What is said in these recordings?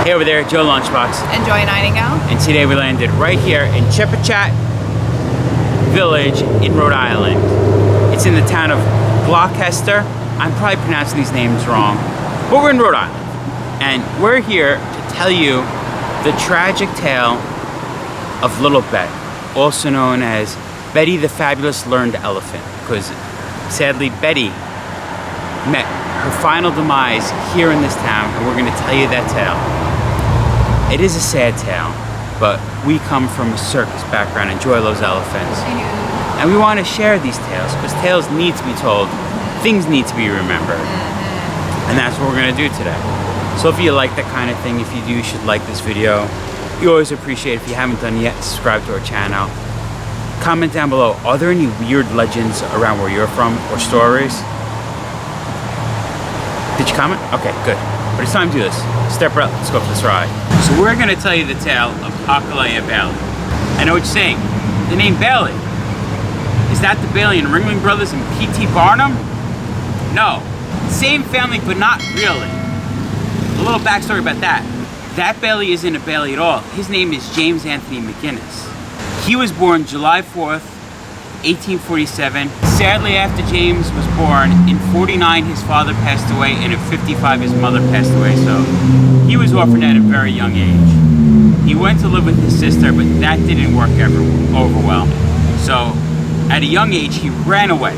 Hey over there, Joe Lunchbox. And Joy Nightingale. And today we landed right here in Chepachet Village in Rhode Island. It's in the town of Gloucester. I'm probably pronouncing these names wrong, but we're in Rhode Island. And we're here to tell you the tragic tale of Little Bet, also known as Betty the Fabulous Learned Elephant, because sadly Betty met her final demise here in this town, and we're going to tell you that tale. It is a sad tale, but we come from a circus background and Joy loves elephants. I do. And we want to share these tales, because tales need to be told, things need to be remembered. And that's what we're going to do today. So if you like that kind of thing, if you do, you should like this video. We always appreciate it. If you haven't done yet, subscribe to our channel. Comment down below, are there any weird legends around where you're from or stories? Did you comment? Okay, good. But it's time to do this. Step right up, let's go for this ride. So we're gonna tell you the tale of Hockalea Bailey. I know what you're saying. The name Bailey. Is that the Bailey and Ringling Brothers and P.T. Barnum? No. Same family, but not really. A little backstory about that. That Bailey isn't a Bailey at all. His name is James Anthony McGinnis. He was born July 4th, 1847. Sadly, after James was born, in 49 his father passed away, and in 55 his mother passed away, so he was orphaned at a very young age. He went to live with his sister, but that didn't work over well. So at a young age, he ran away.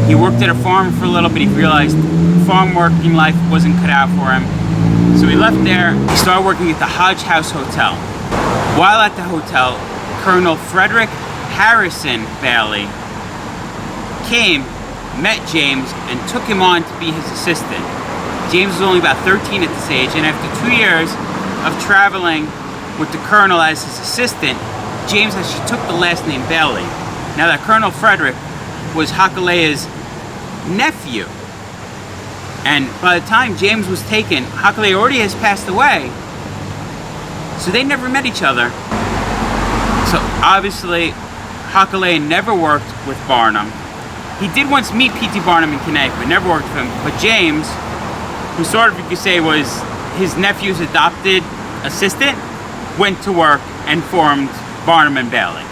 He worked at a farm for a little bit. He realized farm working life wasn't cut out for him. So he left there. He started working at the Hodge House Hotel. While at the hotel, Colonel Frederick Harrison Bailey came, met James, and took him on to be his assistant. James was only about 13 at this age, and after 2 years of traveling with the Colonel as his assistant, James actually took the last name Bailey. Now that Colonel Frederick was Hockalea's nephew, and by the time James was taken, Hockalea already has passed away, so they never met each other. So obviously, Hockalea never worked with Barnum. He did once meet P.T. Barnum in Connecticut, but never worked with him. But James, who sort of, you could say, was his nephew's adopted assistant, went to work and formed Barnum and Bailey.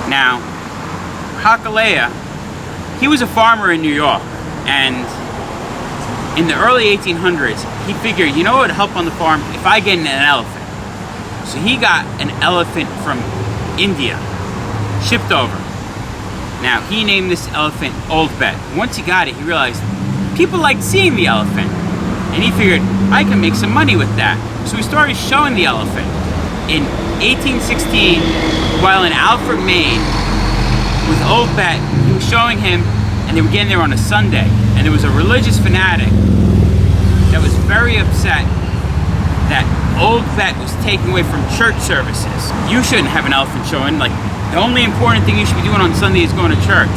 Now, Hockalea, he was a farmer in New York, and in the early 1800s, he figured, you know what would help on the farm? If I get an elephant. So he got an elephant from India, shipped over. Now, he named this elephant Old Bet. Once he got it, he realized people liked seeing the elephant. And he figured, I can make some money with that. So he started showing the elephant. In 1816, while in Alfred, Maine, with Old Bet, he was showing him, and they were getting there on a Sunday. And there was a religious fanatic that was very upset that Old Bet was taken away from church services. You shouldn't have an elephant showing. Like, the only important thing you should be doing on Sunday is going to church.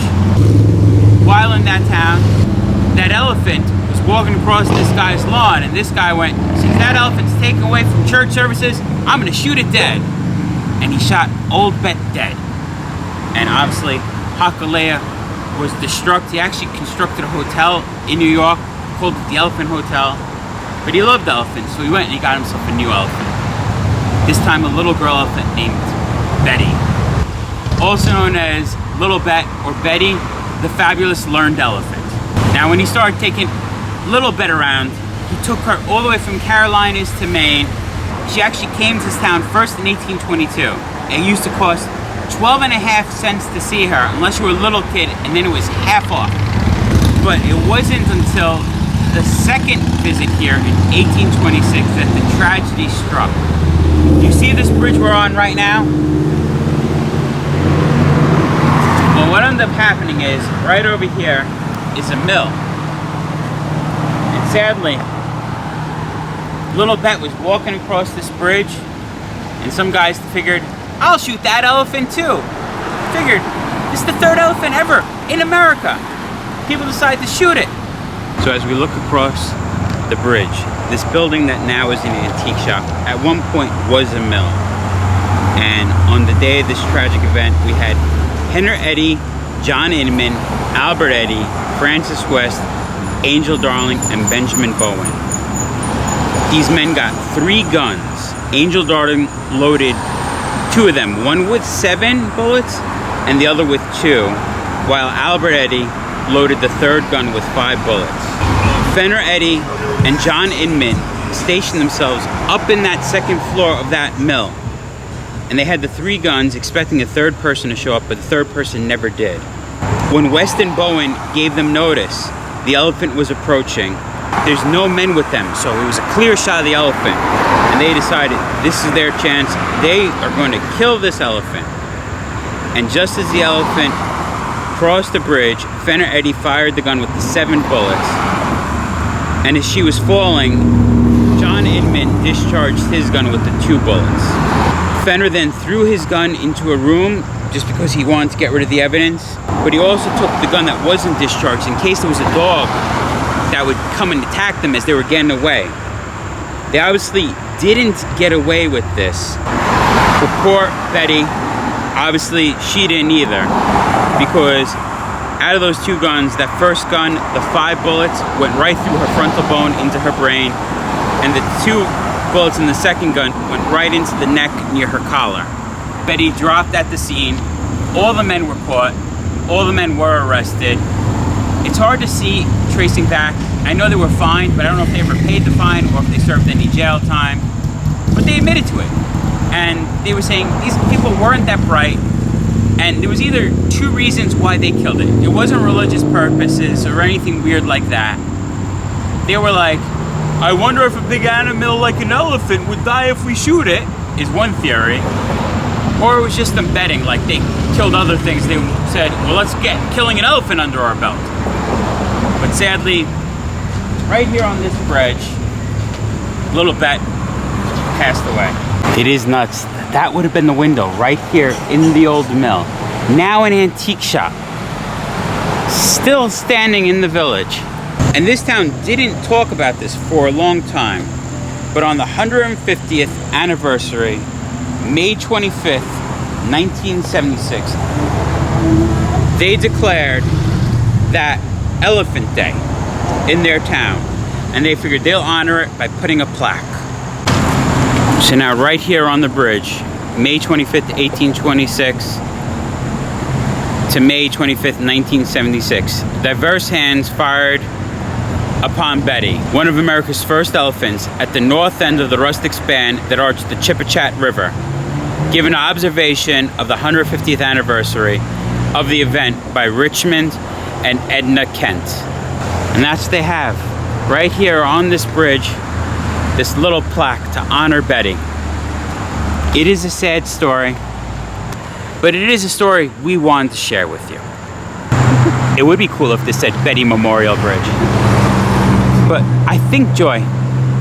While in that town, that elephant was walking across this guy's lawn, and this guy went, since that elephant's taken away from church services, I'm gonna shoot it dead. And he shot Old Bet dead. And obviously, Hockalea was distraught. He actually constructed a hotel in New York, called it the Elephant Hotel. But he loved elephants, so he went and he got himself a new elephant. This time a little girl elephant named Betty. Also known as Little Bet or Betty the Fabulous Learned Elephant. Now when he started taking Little Bet around, he took her all the way from Carolinas to Maine. She actually came to this town first in 1822. It used to cost 12.5 cents to see her, unless you were a little kid, and then it was half off. But it wasn't until the second visit here in 1826 that the tragedy struck. You see this bridge we're on right now? Well, what ended up happening is, right over here is a mill. And sadly, Little Bet was walking across this bridge, and some guys figured, I'll shoot that elephant too. Figured, this is the third elephant ever in America. People decide to shoot it. So as we look across the bridge, this building that now is an antique shop, at one point was a mill. And on the day of this tragic event, we had Henry Eddy, John Inman, Albert Eddy, Francis West, Angel Darling, and Benjamin Bowen. These men got 3 guns. Angel darting loaded 2 of them, one with 7 bullets and the other with 2, while Albert Eddy loaded the 3rd gun with 5 bullets. Fenner Eddy and John Inman stationed themselves up in that 2nd floor of that mill, and they had the 3 guns, expecting a 3rd person to show up, but the 3rd person never did. When West and Bowen gave them notice, the elephant was approaching. There's no men with them, so it was a clear shot of the elephant, and they decided this is their chance. They are going to kill this elephant. And just as the elephant crossed the bridge, Fenner Eddy fired the gun with the 7 bullets, and as she was falling, John Inman discharged his gun with the 2 bullets. Fenner then threw his gun into a room just because he wanted to get rid of the evidence, but he also took the gun that wasn't discharged in case there was a dog that would come and attack them as they were getting away. They obviously didn't get away with this. But poor Betty, obviously she didn't either, because out of those 2 guns, that first gun, the 5 bullets went right through her frontal bone into her brain, and the 2 bullets in the 2nd gun went right into the neck near her collar. Betty dropped at the scene. All the men were caught. All the men were arrested. It's hard to see tracing back. I know they were fined, but I don't know if they ever paid the fine or if they served any jail time. But they admitted to it. And they were saying these people weren't that bright. And there was either 2 reasons why they killed it. It wasn't religious purposes or anything weird like that. They were like, I wonder if a big animal like an elephant would die if we shoot it, is one theory. Or it was just them betting, like they killed other things. They said, well, let's get killing an elephant under our belt. But sadly, right here on this bridge, little bet passed away. It is nuts. That would have been the window right here in the old mill. Now an antique shop. Still standing in the village. And this town didn't talk about this for a long time. But on the 150th anniversary, May 25th, 1976, they declared that Elephant Day in their town. And they figured they'll honor it by putting a plaque. So now right here on the bridge, May 25th, 1826 to May 25th, 1976, diverse hands fired upon Betty, one of America's first elephants, at the north end of the rustic span that arched the Chepachet River, given observation of the 150th anniversary of the event by Richmond and Edna Kent. And that's what they have right here on this bridge, this little plaque to honor Betty. It is a sad story, but it is a story we wanted to share with you. It would be cool if this said Betty Memorial Bridge. But I think, Joy,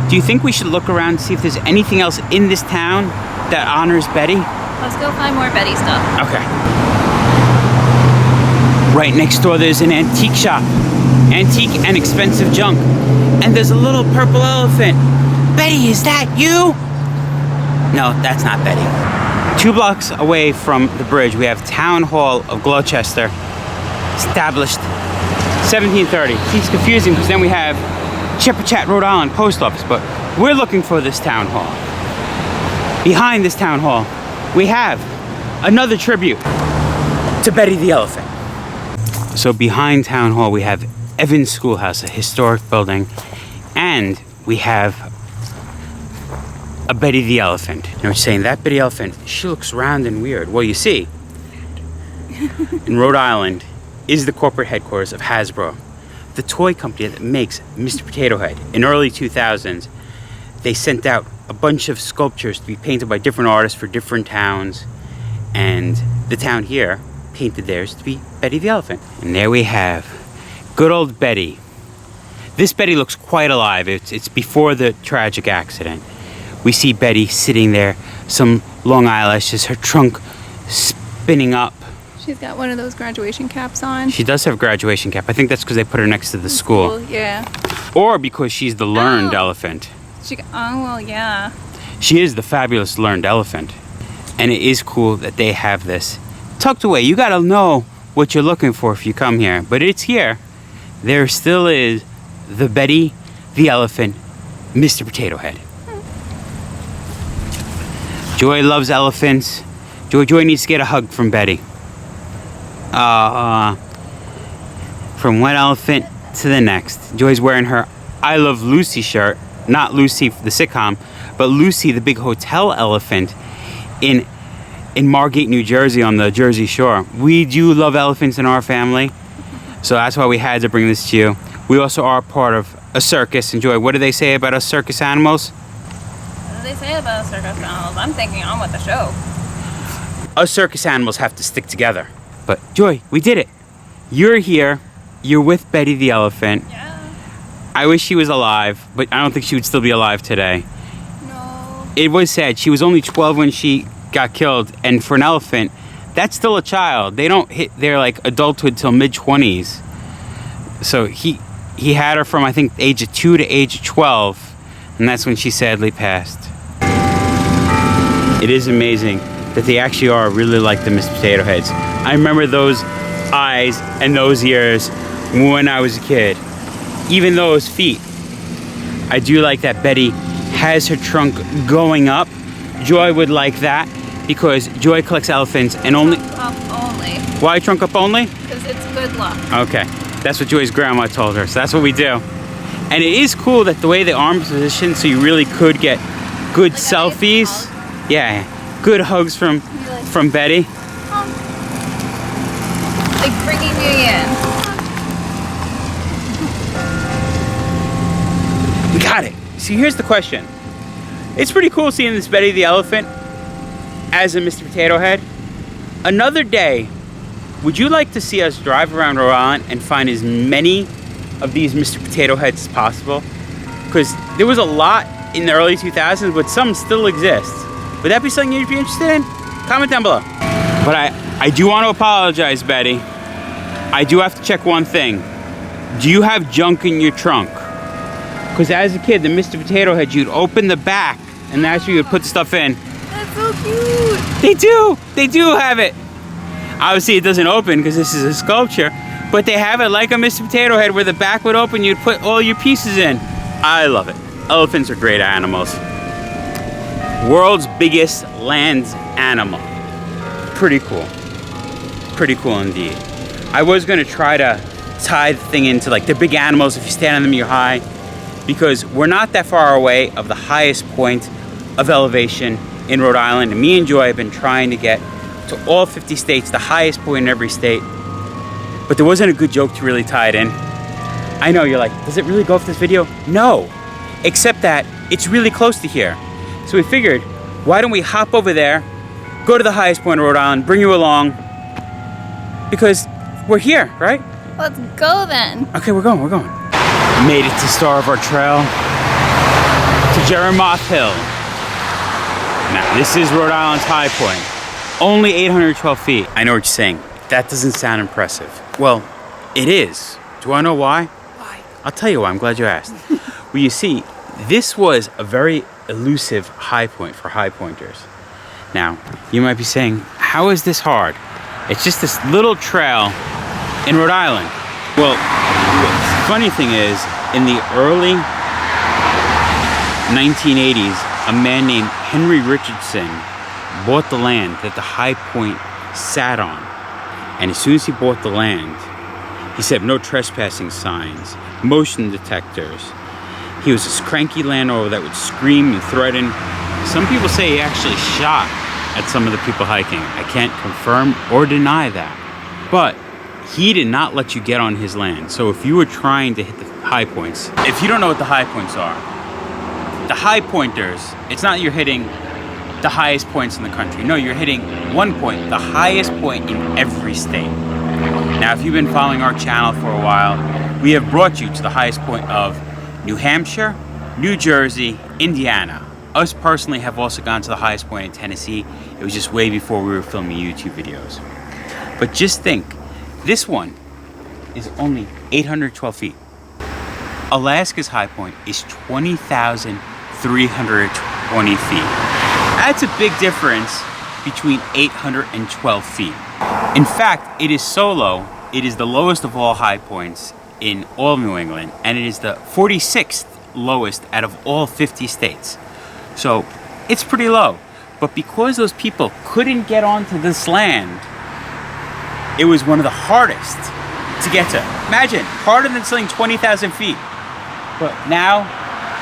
do you think we should look around and see if there's anything else in this town that honors Betty? Let's go find more Betty stuff. Okay. Right next door there's an antique shop. Antique and expensive junk. And there's a little purple elephant. Betty, is that you? No, that's not Betty. 2 blocks away from the bridge, we have Town Hall of Gloucester, established 1730. It's confusing because then we have Chepachet, Rhode Island post office, but we're looking for this town hall. Behind this town hall, we have another tribute to Betty the elephant. So behind town hall, we have Evans Schoolhouse, a historic building, and we have a Betty the elephant. You know, we're saying that Betty elephant, she looks round and weird. Well, you see, in Rhode Island is the corporate headquarters of Hasbro, the toy company that makes Mr. Potato Head. In early 2000s, they sent out a bunch of sculptures to be painted by different artists for different towns, and the town here painted theirs to be Betty the elephant. And there we have good old Betty. This Betty looks quite alive. It's before the tragic accident. We see Betty sitting there, some long eyelashes, her trunk spinning up. She's got one of those graduation caps on. She does have a graduation cap. I think that's because they put her next to the school. Yeah. Or because she's the learned elephant. Well, yeah. She is the fabulous learned elephant. And it is cool that they have this tucked away. You gotta know what you're looking for if you come here. But it's here. There still is the Betty the elephant Mr. Potato Head. Joy loves elephants. Joy needs to get a hug from Betty. From one elephant to the next. Joy's wearing her I Love Lucy shirt. Not Lucy the sitcom, but Lucy the big hotel elephant in Margate, New Jersey on the Jersey Shore. We do love elephants in our family, so that's why we had to bring this to you. We also are part of a circus. And Joy, what do they say about us circus animals? What do they say about circus animals? I'm thinking on with the show. Us circus animals have to stick together. But Joy, we did it. You're here. You're with Betty the elephant. Yeah. I wish she was alive, but I don't think she would still be alive today. No. It was sad. She was only 12 when she got killed, and for an elephant, that's still a child. They don't hit their like adulthood till mid-20s. So he had her from I think age of 2 to age of 12, and that's when she sadly passed. It is amazing that they actually are really like the Mr. Potato Heads. I remember those eyes and those ears when I was a kid. Even those feet. I do like that Betty has her trunk going up. Joy would like that because Joy collects elephants and only... Trunk up only. Why trunk up only? Because it's good luck. Okay. That's what Joy's grandma told her, so that's what we do. And it is cool that the way the arms positioned, so you really could get good Like selfies. Yeah, good hugs from Betty. Like bringing me in. We got it. See, here's the question. It's pretty cool seeing this Betty the elephant as a Mr. Potato Head. Another day, would you like to see us drive around Rhode Island and find as many of these Mr. Potato Heads as possible? Because there was a lot in the early 2000s, but some still exist. Would that be something you'd be interested in? Comment down below. But I do want to apologize, Betty. I do have to check one thing. Do you have junk in your trunk? Because as a kid, the Mr. Potato Head, you'd open the back, and that's where you would put stuff in. That's so cute. They do. They do have it. Obviously, it doesn't open because this is a sculpture, but they have it like a Mr. Potato Head where the back would open, you'd put all your pieces in. I love it. Elephants are great animals. World's biggest land animal. Pretty cool. Pretty cool indeed. I was going to try to tie the thing into like the big animals. If you stand on them, you're high. Because we're not that far away of the highest point of elevation in Rhode Island. And me and Joy have been trying to get to all 50 states, the highest point in every state. But there wasn't a good joke to really tie it in. I know, you're like, does it really go for this video? No, except that it's really close to here. So we figured, why don't we hop over there, go to the highest point of Rhode Island, bring you along, because we're here, right? Let's go then. Okay, we're going. Made it to start of our trail to Jerimoth Hill. Now, this is Rhode Island's high point. Only 812 feet. I know what you're saying. That doesn't sound impressive. Well, it is. Do you want to know why? Why? I'll tell you why. I'm glad you asked. Well, you see, this was a very elusive high point for high pointers. Now, you might be saying, how is this hard? It's just this little trail in Rhode Island. Well, the funny thing is, in the early 1980s, a man named Henry Richardson bought the land that the high point sat on. And as soon as he bought the land, he set no trespassing signs, motion detectors. He was this cranky landowner that would scream and threaten. Some people say he actually shot at some of the people hiking. I can't confirm or deny that. But he did not let you get on his land. So if you were trying to hit the high points, if you don't know what the high points are, the high pointers, it's not you're hitting the highest points in the country. No, you're hitting one point, the highest point in every state. Now, if you've been following our channel for a while, we have brought you to the highest point of New Hampshire, New Jersey, Indiana. Us personally have also gone to the highest point in Tennessee. It was just way before we were filming YouTube videos. But just think, this one is only 812 feet. Alaska's high point is 20,320 feet. That's a big difference between 812 feet. In fact, it is so low, it is the lowest of all high points in all of New England, and it is the 46th lowest out of all 50 states. So it's pretty low. But because those people couldn't get onto this land, it was one of the hardest to get to. Imagine, harder than sailing 20,000 feet. But now,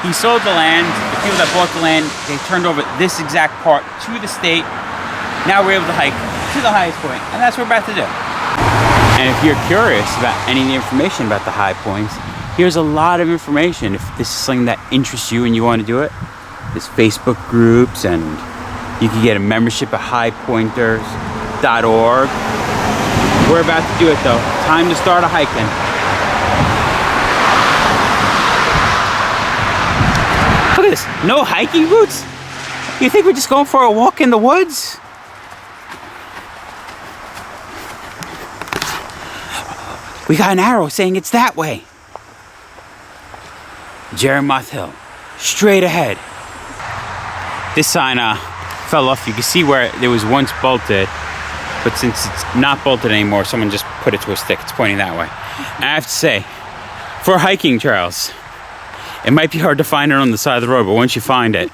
he sold the land. The people that bought the land, they turned over this exact part to the state. Now we're able to hike to the highest point, and that's what we're about to do. And if you're curious about any of the information about the high points, here's a lot of information. If this is something that interests you and you want to do it, there's Facebook groups, and you can get a membership at highpointers.org. We're about to do it though. Time to start a hiking. Look at this, no hiking boots? You think we're just going for a walk in the woods? We got an arrow saying it's that way. Jerimoth Hill, straight ahead. This sign fell off. You can see where it was once bolted, but since it's not bolted anymore, someone just put it to a stick. It's pointing that way. And I have to say, for hiking trails, it might be hard to find it on the side of the road, but once you find it,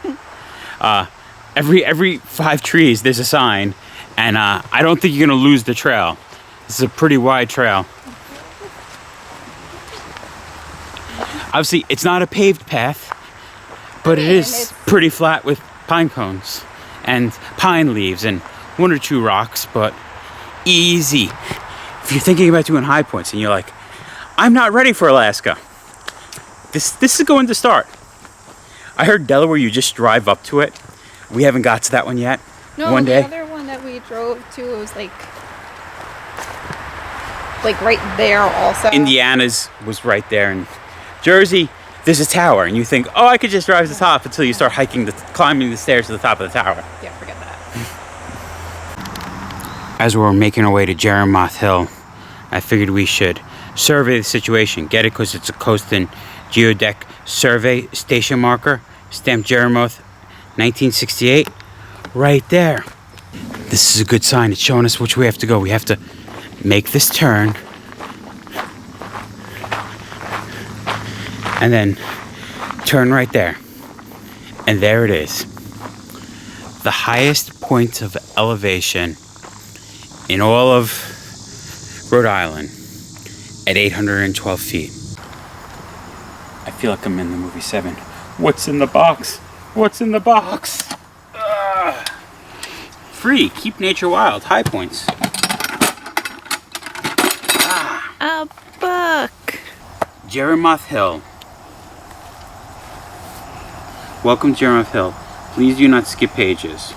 every 5 trees there's a sign, and I don't think you're gonna lose the trail. This is a pretty wide trail. Obviously, it's not a paved path, but it is pretty flat with pine cones and pine leaves and 1 or 2 rocks, but easy. If you're thinking about doing high points and you're like, I'm not ready for Alaska, this is going to start. I heard Delaware, you just drive up to it. We haven't got to that one yet. No, one day. The other one that we drove to, it was like right there also. Indiana's was right there, and Jersey, there's a tower, and you think, oh, I could just drive to the top until you start climbing the stairs to the top of the tower. Yeah, forget that. As we're making our way to Jerimoth Hill, I figured we should survey the situation. Get it? Because it's a Coast and Geodeck survey station marker, stamped Jerimoth 1968, right there. This is a good sign. It's showing us which way we have to go. We have to make this turn and then turn right there. And there it is. The highest point of elevation in all of Rhode Island at 812 feet. I feel like I'm in the movie 7. What's in the box? What's in the box? Free. Keep nature wild. High points. A book. Jerimoth Hill. Welcome to Jerimoth Hill. Please do not skip pages.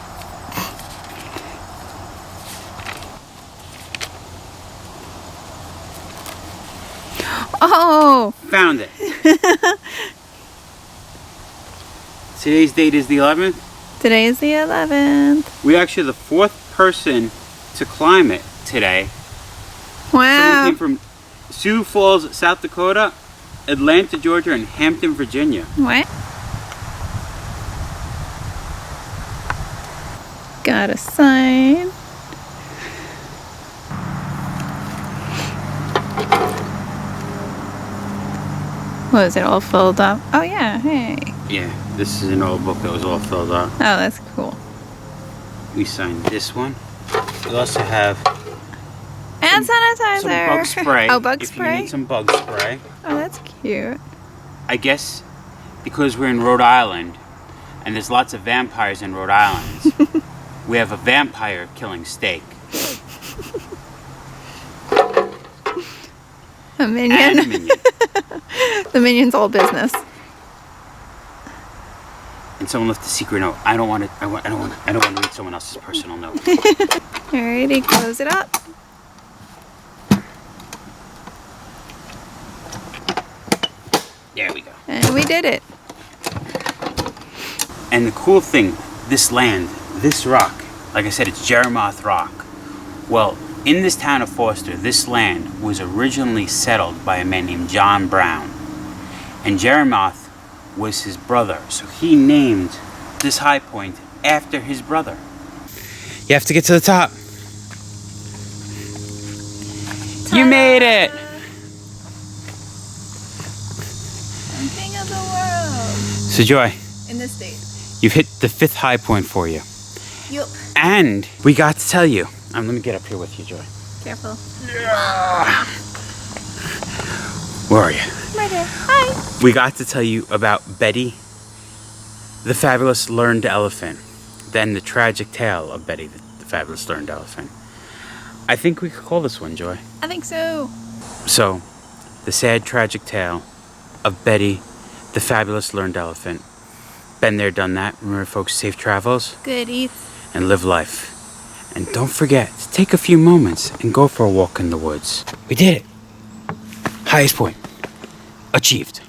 Oh! Found it. Today's date is the 11th. Today is the 11th. We're actually the 4th person to climb it today. Someone Wow. came from Sioux Falls, South Dakota, Atlanta, Georgia, and Hampton, Virginia. What? Got a sign. What, is it all filled up? Oh yeah, hey. Yeah, this is an old book that was all filled out. Oh, that's cool. We signed this one. We also have And sanitizer. some bug spray. Oh, bug if spray? you need some bug spray. Oh, that's cute. I guess because we're in Rhode Island and there's lots of vampires in Rhode Island, we have a vampire killing steak. A minion. And a minion. The minion's all business. And someone left a secret note. I don't want to read someone else's personal note. Alrighty, close it up. There we go. And we did it. And the cool thing, this land, this rock, like I said, it's Jerimoth Rock. Well, in this town of Foster, this land was originally settled by a man named John Brown. And Jerimoth was his brother, so he named this high point after his brother. You have to get to the top. You made it! I'm king of the world. So Joy, in this state. you've hit the 5th high point for you. Yup. And we got to tell you. Let me get up here with you, Joy. Careful. Where are you? Right here. Hi. We got to tell you about Betty, the fabulous learned elephant. Then the tragic tale of Betty, the fabulous learned elephant. I think we could call this one, Joy. I think so. So, the sad, tragic tale of Betty, the fabulous learned elephant. Been there, done that. Remember, folks, safe travels Good eats. and live life. And don't forget to take a few moments and go for a walk in the woods. We did it. Highest point achieved.